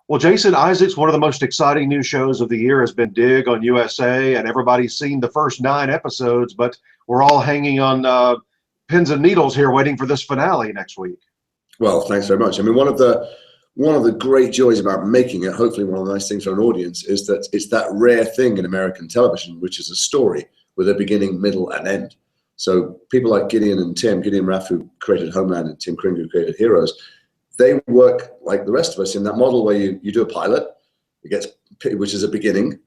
Well, Jason Isaacs, one of the most exciting new shows of the year has been Dig on USA, and everybody's seen the first 9 episodes, but we're all hanging on pins and needles here, waiting for this finale next week. Well, thanks very much. I mean, one of the great joys about making it, hopefully one of the nice things for an audience, is that it's that rare thing in American television, which is a story with a beginning, middle, and end. So people like Gideon Raff, who created Homeland, and Tim Kring, who created Heroes, they work like the rest of us in that model where you do a pilot, which is a beginning,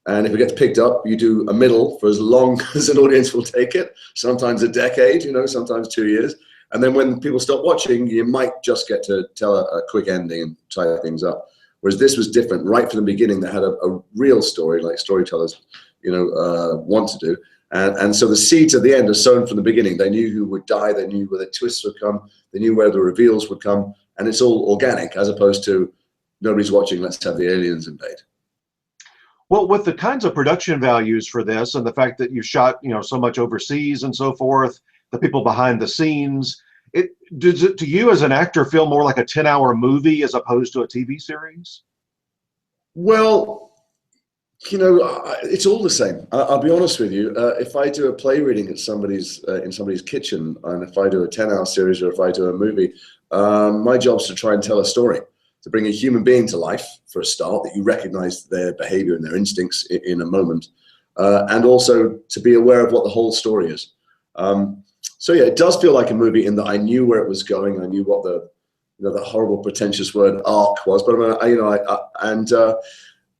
and if it gets picked up, you do a middle for as long as an audience will take it, sometimes a decade, sometimes 2 years. And then when people stop watching, you might just get to tell a quick ending and tie things up. Whereas this was different right from the beginning. They had a real story, like storytellers, want to do. And so the seeds at the end are sown from the beginning. They knew who would die. They knew where the twists would come. They knew where the reveals would come. And it's all organic, as opposed to nobody's watching, let's have the aliens invade. Well, with the kinds of production values for this and the fact that you shot, so much overseas and so forth, the people behind the scenes, does it to you as an actor feel more like a 10-hour movie as opposed to a TV series? Well, it's all the same. I'll be honest with you. If I do a play reading at somebody's in somebody's kitchen, and if I do a 10-hour series, or if I do a movie, my job's to try and tell a story, to bring a human being to life for a start, that you recognize their behavior and their instincts in a moment, and also to be aware of what the whole story is. So yeah, it does feel like a movie in that I knew where it was going. I knew what the horrible pretentious word arc was, but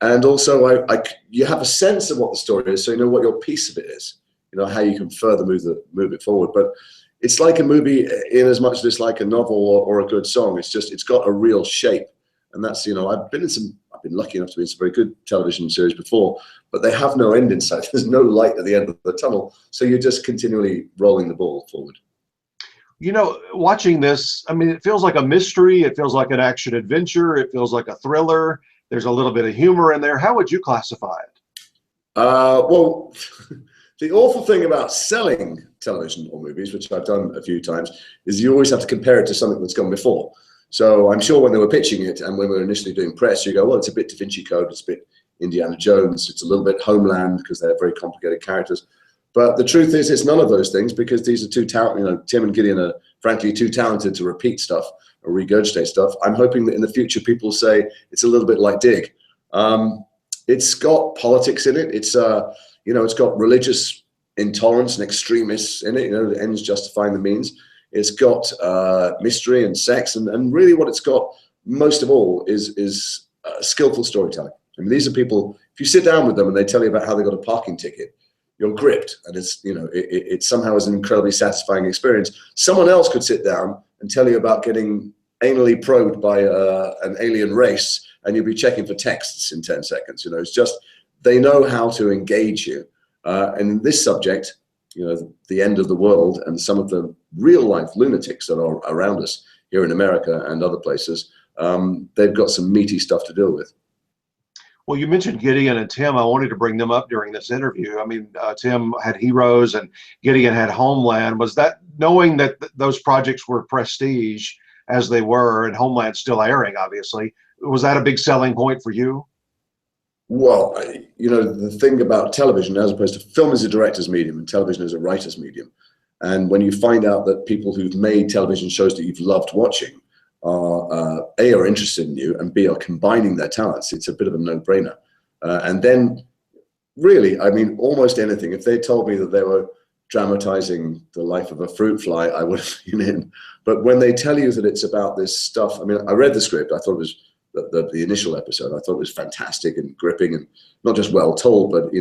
and also you have a sense of what the story is, so you know what your piece of it is, how you can further move it forward. But it's like a movie in as much as it's like a novel or a good song. It's got a real shape, and that's I've been lucky enough to be in some very good television series before, but they have no end in sight. There's no light at the end of the tunnel, so you're just continually rolling the ball forward. Watching this, I mean, it feels like a mystery. It feels like an action adventure. It feels like a thriller. There's a little bit of humor in there. How would you classify it? Well, the awful thing about selling television or movies, which I've done a few times, is you always have to compare it to something that's gone before. So I'm sure when they were pitching it and when we were initially doing press, you go, well, it's a bit Da Vinci Code, it's a bit Indiana Jones, it's a little bit Homeland, because they're very complicated characters. But the truth is, it's none of those things, because these are two talented, Tim and Gideon are frankly too talented to repeat stuff or regurgitate stuff. I'm hoping that in the future people will say it's a little bit like Dig. It's got politics in it. It's it's got religious intolerance and extremists in it. The ends justifying the means. It's got mystery and sex, and really what it's got most of all is skillful storytelling. I mean, these are people, if you sit down with them and they tell you about how they got a parking ticket, you're gripped, and it somehow is an incredibly satisfying experience. Someone else could sit down and tell you about getting anally probed by an alien race, and you'll be checking for texts in 10 seconds. It's just, they know how to engage you. And this subject, the end of the world and some of the real life lunatics that are around us here in America and other places, they've got some meaty stuff to deal with. Well, you mentioned Gideon and Tim. I wanted to bring them up during this interview. I mean, Tim had Heroes and Gideon had Homeland. Was that, knowing that those projects were prestige as they were, and Homeland still airing, obviously, was that a big selling point for you? Well, the thing about television, as opposed to film, is a director's medium and television is a writer's medium. And when you find out that people who've made television shows that you've loved watching are A, are interested in you, and B, are combining their talents, it's a bit of a no-brainer. And then really, I mean, almost anything, if they told me that they were dramatizing the life of a fruit fly, I would have been in. But when they tell you that it's about this stuff, I mean, I read the script, I thought it was the initial episode, I thought it was fantastic and gripping, and not just well told, but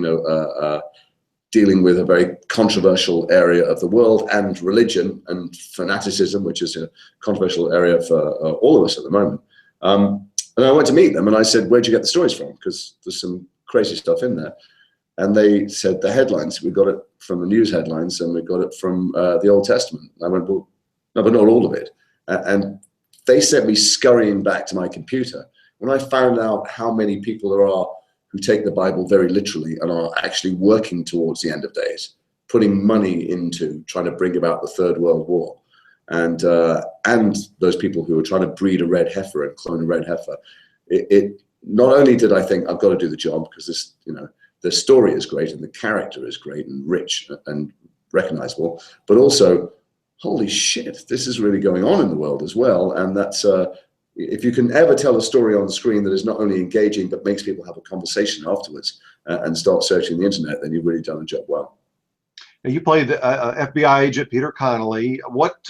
dealing with a very controversial area of the world, and religion and fanaticism, which is a controversial area for all of us at the moment. And I went to meet them and I said, where'd you get the stories from? Because there's some crazy stuff in there. And they said the headlines, we got it from the news headlines, and we got it from the Old Testament. And I went, well, no, but not all of it. And they sent me scurrying back to my computer. When I found out how many people there are who take the Bible very literally and are actually working towards the end of days, putting money into trying to bring about the Third World War. and those people who were trying to breed a red heifer and clone a red heifer. It not only did I think I've got to do the job because this, the story is great and the character is great and rich and recognizable, but also, holy shit, this is really going on in the world as well. And that's if you can ever tell a story on the screen that is not only engaging but makes people have a conversation afterwards and start searching the internet, then you've really done the job well. Now, you played the FBI agent Peter Connelly. What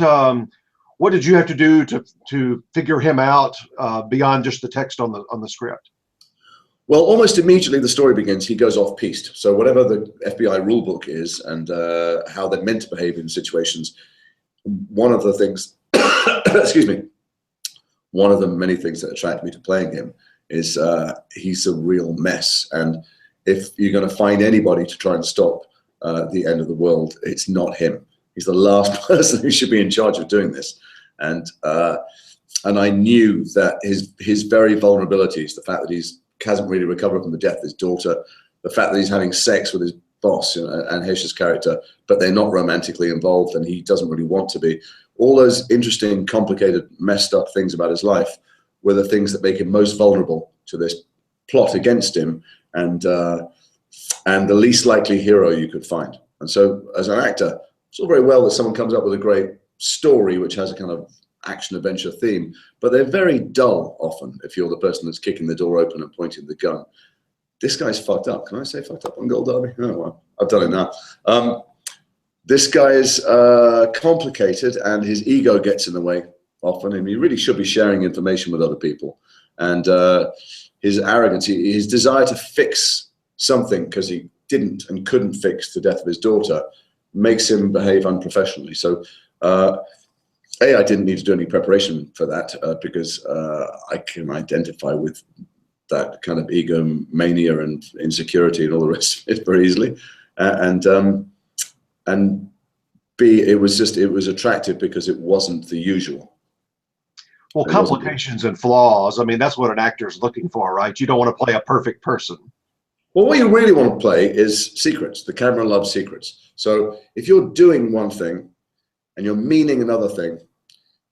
did you have to do to figure him out beyond just the text on the script? Well, almost immediately the story begins. He goes off piste. So whatever the FBI rule book is and how they're meant to behave in situations, one of the things, excuse me, one of the many things that attract me to playing him is he's a real mess. And if you're going to find anybody to try and stop the end of the world, it's not him. He's the last person who should be in charge of doing this. And I knew that his very vulnerabilities, the fact that he hasn't really recovered from the death of his daughter, the fact that he's having sex with his boss, Anne Heche's character, but they're not romantically involved and he doesn't really want to be. All those interesting, complicated, messed up things about his life were the things that make him most vulnerable to this plot against him and the least likely hero you could find. And so as an actor, it's all very well that someone comes up with a great story which has a kind of action-adventure theme, but they're very dull often if you're the person that's kicking the door open and pointing the gun. This guy's fucked up. Can I say fucked up on Gold Derby? Oh, well, I've done it now. This guy is complicated and his ego gets in the way often, and he really should be sharing information with other people. And his arrogance, his desire to fix something because he didn't and couldn't fix the death of his daughter makes him behave unprofessionally. So I didn't need to do any preparation for that because I can identify with that kind of egomania and insecurity and all the rest of it very easily. And B, it was attractive because it wasn't the usual. Well, complications and flaws, I mean, that's what an actor is looking for, right? You don't want to play a perfect person. Well, what you really want to play is secrets. The camera loves secrets. So if you're doing one thing and you're meaning another thing,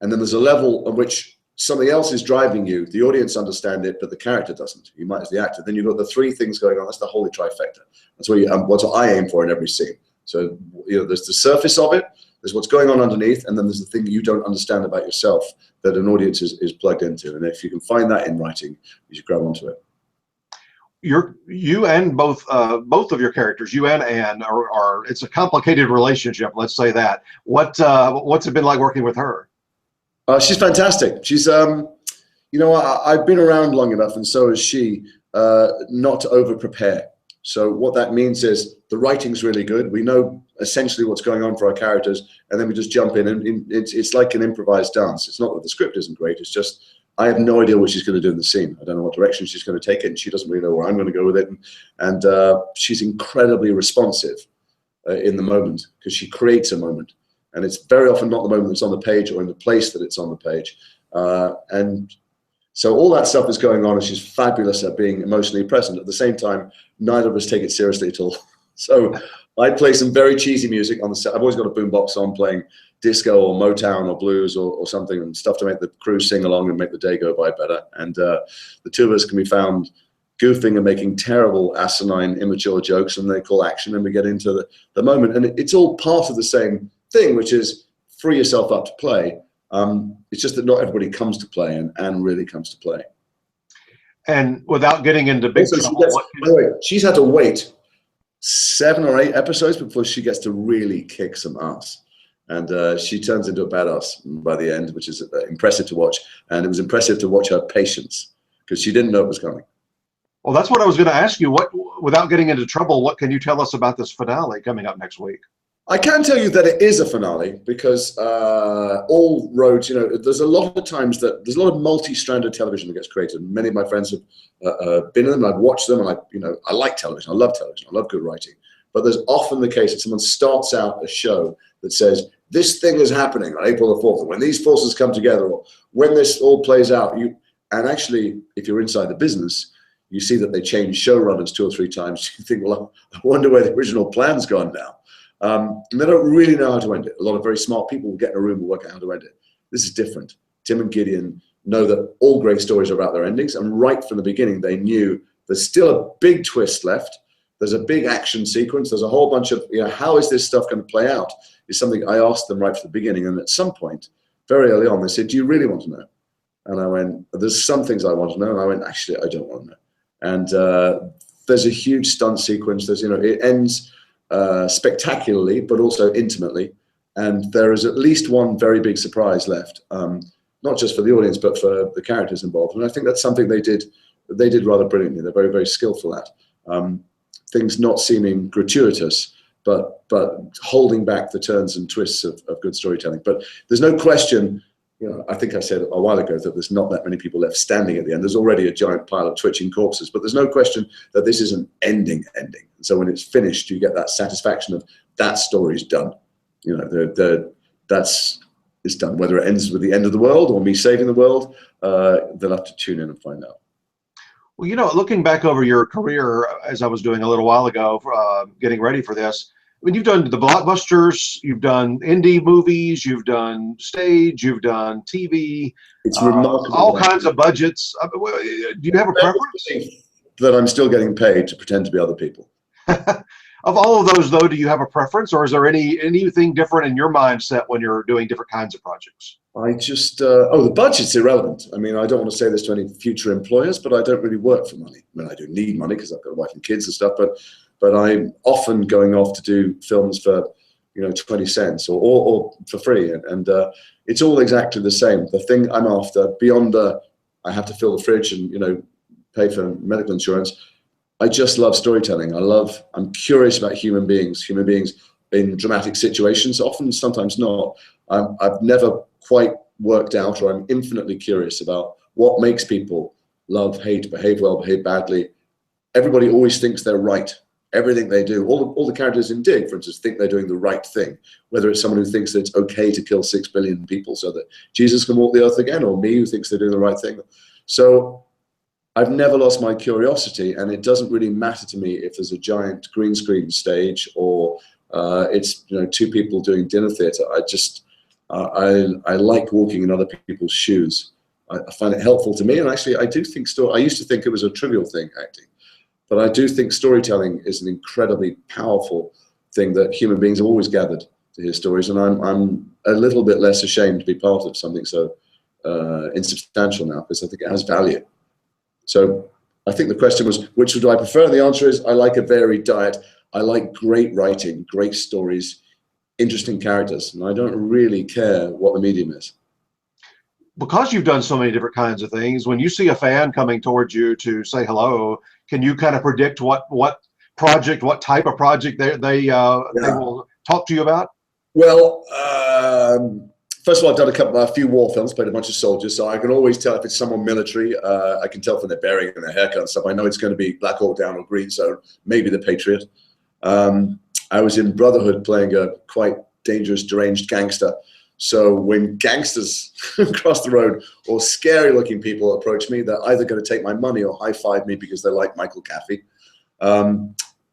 and then there's a level at which something else is driving you, the audience understand it, but the character doesn't. You might as the actor. Then you've got the three things going on. That's the holy trifecta. That's what I aim for in every scene. So there's the surface of it, there's what's going on underneath, and then there's the thing you don't understand about yourself that an audience is plugged into. And if you can find that in writing, you should grab onto it. You and both of your characters, you and Anne, are it's a complicated relationship. Let's say that. What's it been like working with her? She's fantastic. She's I've been around long enough, and so has she, not to over prepare. So what that means is the writing's really good. We know essentially what's going on for our characters, and then we just jump in, and it's like an improvised dance. It's not that the script isn't great. It's just I have no idea what she's going to do in the scene. I don't know what direction she's going to take it, and she doesn't really know where I'm going to go with it. And she's incredibly responsive in the moment because she creates a moment. And it's very often not the moment that's on the page or in the place that it's on the page. And so all that stuff is going on, and she's fabulous at being emotionally present. At the same time, neither of us take it seriously at all. So I play some very cheesy music on the set. I've always got a boombox on playing disco or Motown or blues or something, and stuff to make the crew sing along and make the day go by better. And the two of us can be found goofing and making terrible, asinine, immature jokes, and they call action, and we get into the moment. And it's all part of the same thing, which is free yourself up to play. It's just that not everybody comes to play, and Anne really comes to play. And without getting into big trouble, she's had to wait 7 or 8 episodes before she gets to really kick some ass. And she turns into a badass by the end, which is impressive to watch. And it was impressive to watch her patience because she didn't know it was coming. Well, that's what I was going to ask you. Without getting into trouble, what can you tell us about this finale coming up next week? I can tell you that it is a finale because all roads, there's a lot of times that there's a lot of multi-stranded television that gets created. Many of my friends have been in them, and I've watched them, and I like television. I love television. I love good writing. But there's often the case that someone starts out a show that says, this thing is happening on April the 4th, when these forces come together, or when this all plays out. And actually, if you're inside the business, you see that they change showrunners 2 or 3 times. You think, well, I wonder where the original plan's gone now. And they don't really know how to end it. A lot of very smart people will get in a room and work out how to end it. This is different. Tim and Gideon know that all great stories are about their endings, and right from the beginning, they knew there's still a big twist left. There's a big action sequence. There's a whole bunch of, how is this stuff going to play out? Is something I asked them right from the beginning. And at some point, very early on, they said, do you really want to know? And I went, there's some things I want to know. And I went, actually, I don't want to know. And there's a huge stunt sequence. There's, it ends spectacularly, but also intimately. And there is at least one very big surprise left, not just for the audience, but for the characters involved. And I think that's something they did rather brilliantly. They're very, very skillful at. Things not seeming gratuitous, but holding back the turns and twists of good storytelling. But there's no question, I think I said a while ago that there's not that many people left standing at the end. There's already a giant pile of twitching corpses, but there's no question that this is an ending. And so when it's finished, you get that satisfaction of that story's done. It's done. Whether it ends with the end of the world or me saving the world, they'll have to tune in and find out. Well, looking back over your career, as I was doing a little while ago, getting ready for this, I mean, you've done the blockbusters, you've done indie movies, you've done stage, you've done TV. It's remarkable. All kinds of budgets. Do you have a preference? That I'm still getting paid to pretend to be other people. Of all of those, though, do you have a preference, or is there anything different in your mindset when you're doing different kinds of projects? I just, the budget's irrelevant. I mean, I don't want to say this to any future employers, but I don't really work for money. I mean, I do need money because I've got a wife and kids and stuff, but I'm often going off to do films for, 20 cents or for free. And it's all exactly the same. The thing I'm after, beyond I have to fill the fridge and, pay for medical insurance, I just love storytelling. I'm curious about human beings in dramatic situations, often, sometimes not. I've never quite worked out, or I'm infinitely curious about what makes people love, hate, behave well, behave badly. Everybody always thinks they're right. Everything they do, all the characters in Dig, for instance, think they're doing the right thing. Whether it's someone who thinks that it's okay to kill 6 billion people so that Jesus can walk the earth again, or me who thinks they're doing the right thing. So I've never lost my curiosity, and it doesn't really matter to me if there's a giant green screen stage or it's 2 people doing dinner theater. I like walking in other people's shoes. I find it helpful to me, and actually I do think I used to think it was a trivial thing, acting, but I do think storytelling is an incredibly powerful thing that human beings have always gathered to hear stories, and I'm a little bit less ashamed to be part of something so insubstantial now, because I think it has value. So I think the question was, which do I prefer? And the answer is, I like a varied diet. I like great writing, great stories, interesting characters, and I don't really care what the medium is. Because you've done so many different kinds of things, when you see a fan coming towards you to say hello, can you kind of predict what project, what type of project they will talk to you about? Well, first of all, I've done a few war films, played a bunch of soldiers, so I can always tell if it's someone military. I can tell from their bearing and their haircut and stuff. I know it's going to be Black Hawk Down or Green Zone, maybe The Patriot. I was in Brotherhood playing a quite dangerous, deranged gangster. So when gangsters across the road or scary-looking people approach me, they're either going to take my money or high-five me because they like Michael Caffey.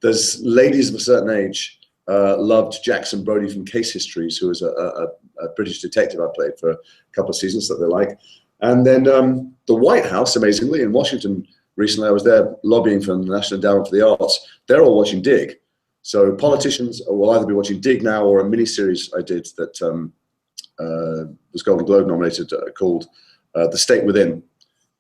There's ladies of a certain age loved Jackson Brodie from Case Histories, who was a British detective I played for a couple of seasons that they like. And then the White House, amazingly, in Washington recently, I was there lobbying for the National Endowment for the Arts. They're all watching Dig. So politicians will either be watching Dig now or a miniseries I did that was Golden Globe nominated called The State Within.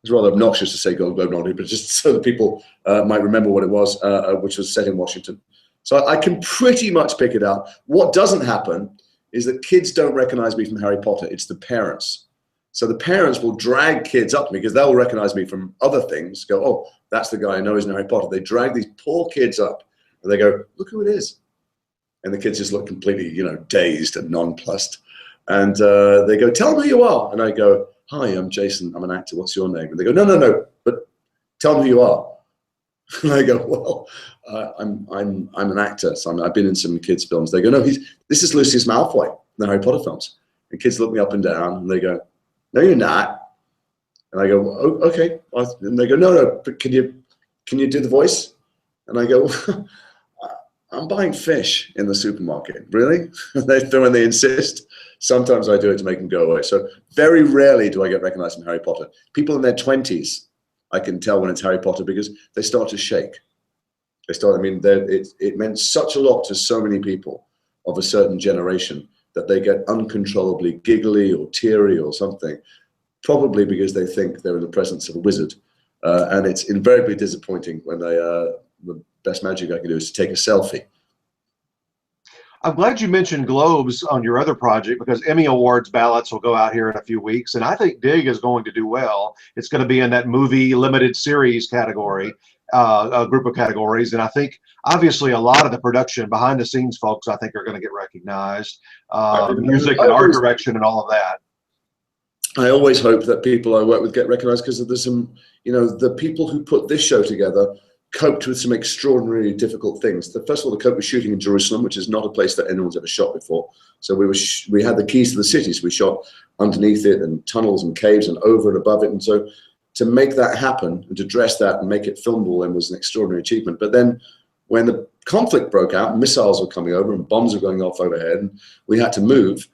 It's rather obnoxious to say Golden Globe nominated, but just so that people might remember what it was, which was set in Washington. So I can pretty much pick it out. What doesn't happen is that kids don't recognize me from Harry Potter. It's the parents. So the parents will drag kids up to me because they'll recognize me from other things, go, oh, that's the guy I know is in Harry Potter. They drag these poor kids up and they go, look who it is. And the kids just look completely, dazed and nonplussed. And they go, tell them who you are. And I go, hi, I'm Jason. I'm an actor. What's your name? And they go, no, but tell them who you are. And I go, well, I'm an actor. So I've been in some kids' films. They go, no, this is Lucius Malfoy in the Harry Potter films. And kids look me up and down and they go, no, you're not. And I go, oh, okay. And they go, no, but can you do the voice? And I go, I'm buying fish in the supermarket. Really? When they insist, sometimes I do it to make them go away. So very rarely do I get recognized in Harry Potter. People in their 20s, I can tell when it's Harry Potter because they start to shake. I mean, it meant such a lot to so many people of a certain generation that they get uncontrollably giggly or teary or something, probably because they think they're in the presence of a wizard. And it's invariably disappointing when the best magic I can do is to take a selfie. I'm glad you mentioned Globes on your other project because Emmy Awards ballots will go out here in a few weeks, and I think Dig is going to do well. It's going to be in that movie limited series category, a group of categories, and I think obviously a lot of the production behind the scenes folks I think are going to get recognized, music and art direction and all of that. I always hope that people I work with get recognized because there's some, the people who put this show together coped with some extraordinarily difficult things. First of all, the cope with shooting in Jerusalem, which is not a place that anyone's ever shot before. So we had the keys to the city, so we shot underneath it and tunnels and caves and over and above it. And so to make that happen and to dress that and make it filmable then was an extraordinary achievement. But then when the conflict broke out, missiles were coming over and bombs were going off overhead, and we had to move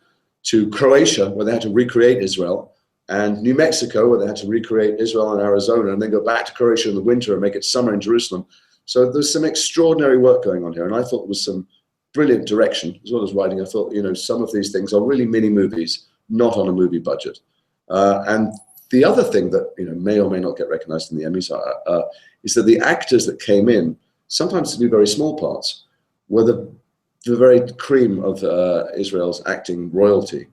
to Croatia, where they had to recreate Israel, and New Mexico, where they had to recreate Israel and Arizona, and then go back to Croatia in the winter and make it summer in Jerusalem. So there's some extraordinary work going on here, and I thought there was some brilliant direction as well as writing. I thought, some of these things are really mini movies, not on a movie budget. And the other thing that may or may not get recognized in the Emmys is that the actors that came in, sometimes to do very small parts, were the very cream of Israel's acting royalty.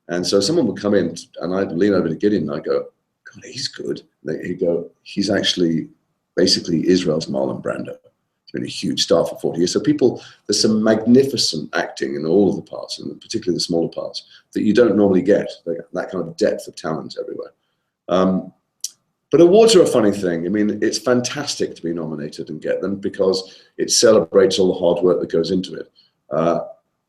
And so someone would come in and I'd lean over to Gideon and I'd go, God, he's good. He'd go, he's actually basically Israel's Marlon Brando. He's been a huge star for 40 years. So there's some magnificent acting in all of the parts, and particularly the smaller parts, that you don't normally get, that kind of depth of talent everywhere. But awards are a funny thing. I mean, it's fantastic to be nominated and get them because it celebrates all the hard work that goes into it.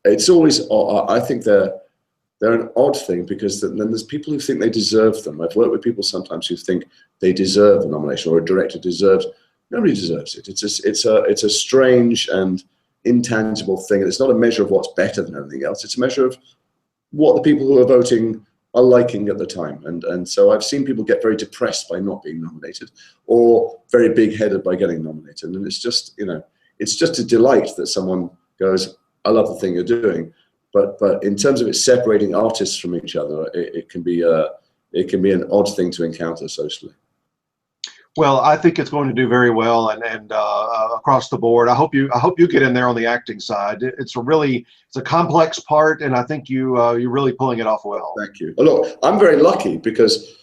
It's always, I think they're an odd thing because then there's people who think they deserve them. I've worked with people sometimes who think they deserve a nomination or a director deserves. Nobody deserves it. It's a strange and intangible thing. It's not a measure of what's better than anything else. It's a measure of what the people who are voting are liking at the time. And so I've seen people get very depressed by not being nominated or very big-headed by getting nominated. And it's just, it's just a delight that someone goes, I love the thing you're doing. But in terms of it separating artists from each other, it can be an odd thing to encounter socially. Well, I think it's going to do very well, and across the board. I hope you get in there on the acting side. It's a complex part, and I think you're really pulling it off well. Thank you. Well, look, I'm very lucky because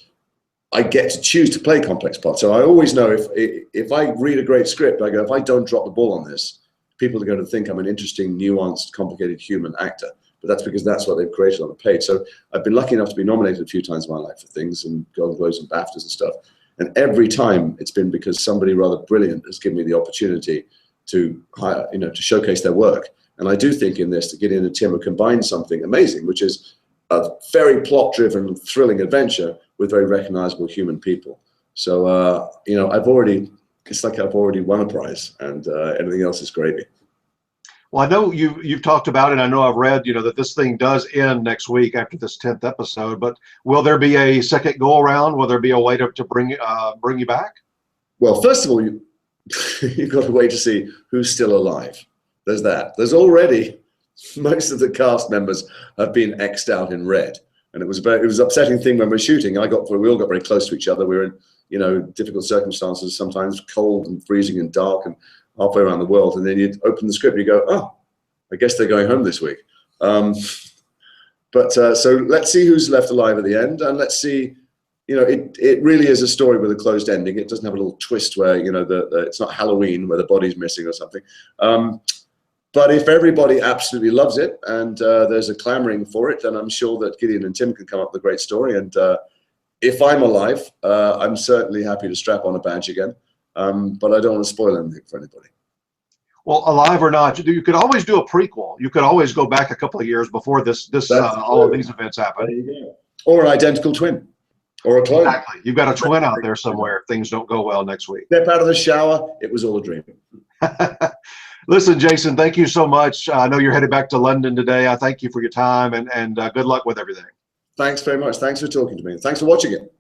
I get to choose to play complex parts. So I always know if I read a great script, I go, if I don't drop the ball on this, people are going to think I'm an interesting, nuanced, complicated human actor. But that's because that's what they've created on the page. So I've been lucky enough to be nominated a few times in my life for things and Golden Globes and BAFTAs and stuff. And every time it's been because somebody rather brilliant has given me the opportunity to hire, to showcase their work. And I do think in this, that Gideon and Tim have combined something amazing, which is a very plot-driven, thrilling adventure with very recognizable human people. So, it's like I've already won a prize, and everything else is gravy. Well, I know you've talked about it. I know I've read, that this thing does end next week after this 10th episode. But will there be a second go around? Will there be a way to bring you back? Well, first of all, you've got to wait to see who's still alive. There's that. There's already most of the cast members have been X'd out in red, and it was an upsetting thing when we were shooting. We all got very close to each other. We were in difficult circumstances, sometimes cold and freezing and dark and halfway around the world, and then you'd open the script and you go, oh, I guess they're going home this week. So let's see who's left alive at the end, and let's see, it really is a story with a closed ending. It doesn't have a little twist where, it's not Halloween where the body's missing or something. But if everybody absolutely loves it and there's a clamoring for it, then I'm sure that Gideon and Tim can come up with a great story. And if I'm alive, I'm certainly happy to strap on a badge again. But I don't want to spoil anything for anybody. Well, alive or not, you could always do a prequel. You could always go back a couple of years before all of these events happen. There you go. Or an identical twin, or a clone. Exactly. You've got a twin out there somewhere if things don't go well next week. Step out of the shower. It was all a dream. Listen, Jason, thank you so much. I know you're headed back to London today. I thank you for your time, and good luck with everything. Thanks very much. Thanks for talking to me. Thanks for watching it.